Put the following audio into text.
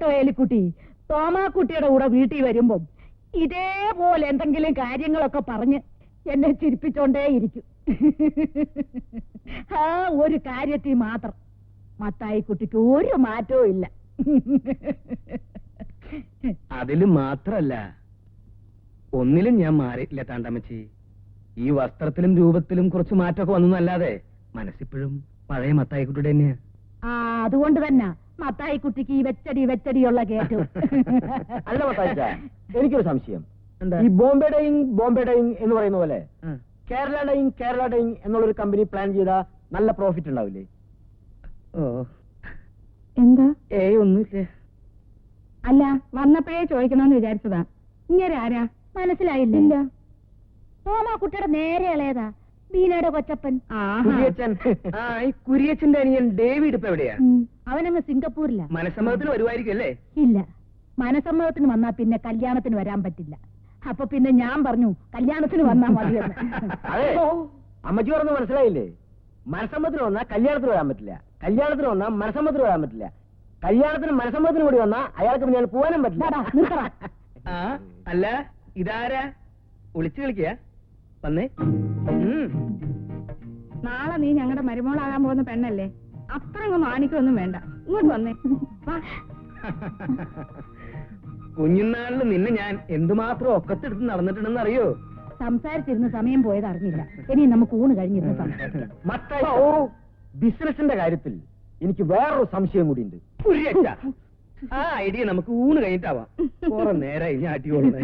കേട്ടോ എലിക്കുട്ടി, തോമാക്കുട്ടിയുടെ കൂടെ വീട്ടിൽ വരുമ്പം ഇതേപോലെ എന്തെങ്കിലും കാര്യങ്ങളൊക്കെ പറഞ്ഞ് എന്നെ ചിരിപ്പിച്ചോണ്ടേയിരിക്കും. ആ ഒരു കാര്യത്തിൽ മാത്രം മത്തായിക്കുട്ടിക്ക് ഒരു മാറ്റവും ഇല്ല. അതിലും മാത്രല്ല, ഒന്നിലും ഞാൻ മാറിയിട്ടില്ല താണ്ടമ്മച്ചി. ഈ വസ്ത്രത്തിലും രൂപത്തിലും കുറച്ച് മാറ്റമൊക്കെ വന്നല്ലാതെ മനസ്സിപ്പോഴും പഴയ മത്തായിക്കുട്ടിയുടെ തന്നെയാ. ആ അതുകൊണ്ട് തന്നെ മത്തായിക്കുട്ടിക്ക് ഈ വെച്ചടിയുള്ള കേട്ടു. അല്ല മത്തായിച്ച, എനിക്കൊരു സംശയം. എന്താ? ഈ ബോംബെ ഡൈയിങ് എന്ന് പറയുന്ന പോലെ കേരള ഡൈയിങ് എന്നുള്ളൊരു കമ്പനി പ്ലാൻ ചെയ്താൽ നല്ല പ്രോഫിറ്റ് ഉണ്ടാവില്ലേ? ഓ, എന്താ? ഒന്നുമില്ല. അല്ല, വന്നപ്പോഴേ ചോദിക്കണമെന്ന് വിചാരിച്ചതാ. ഇങ്ങനെ ആരാ മനസ്സിലായില്ല? തോമാക്കുട്ടിയുടെ നേരെ ഇളയതാ, ബീനയുടെ കൊച്ചപ്പൻ. കുര്യച്ചൻ. ആ, ഈ കുര്യച്ചന്റെ അനിയൻ ഡേവിഡ് ഇപ്പൊ എവിടെയാ? അവനങ്ങ് സിംഗപ്പൂരില. മനസ്സമ്മതത്തിന് വരുമായിരിക്കും അല്ലേ? ഇല്ല, മനസമ്മതത്തിന് വന്നാ പിന്നെ കല്യാണത്തിന് വരാൻ പറ്റില്ല. അപ്പൊ പിന്നെ ഞാൻ പറഞ്ഞു കല്യാണത്തിന് വന്നാ മതിയെന്ന്. അതെ, അമ്മച്ചി പറഞ്ഞു മനസ്സിലായില്ലേ? മനസ്സമ്മതത്തിന് വന്നാൽ കല്യാണത്തിന് വരാൻ പറ്റില്ല, കല്യാണത്തിന് വന്നാൽ മനസ്സമ്മതത്തിന് വരാൻ പറ്റില്ല, കല്യാണത്തിന് മനസ്സമ്മതത്തിന് കൂടി വന്നാൽ അയാൾക്ക് പിന്നെ പോകാനും പറ്റില്ല. ആ, അല്ല ഇതാരാ? ഒളിച്ചു കളിക്കുക വന്നേ. നാളെ നീ ഞങ്ങളുടെ മരുമോളാകാൻ പോകുന്ന പെണ്ണല്ലേ, അത്ര അങ്ങ് മാണിക്കൊന്നും വേണ്ട. ഇങ്ങോട്ട് വന്നേ. കുഞ്ഞുനാളിൽ നിന്നെ ഞാൻ എന്തുമാത്രം ഒക്കത്തെടുത്ത് നടന്നിട്ടുണ്ടെന്ന് അറിയോ? സംസാരിച്ചിരുന്ന സമയം പോയത് അറിഞ്ഞില്ല. ഇനി നമുക്ക് ഊണ് കഴിഞ്ഞിരുന്ന് സംസാരിക്കാം. ബിസിനസിന്റെ കാര്യത്തിൽ എനിക്ക് വേറൊരു സംശയം കൂടിയുണ്ട്. ആ ഐഡിയ നമുക്ക് ഊണ് കഴിഞ്ഞിട്ടാവാം. കുറെ നേരമായി ഞാൻ അടിയോളെ.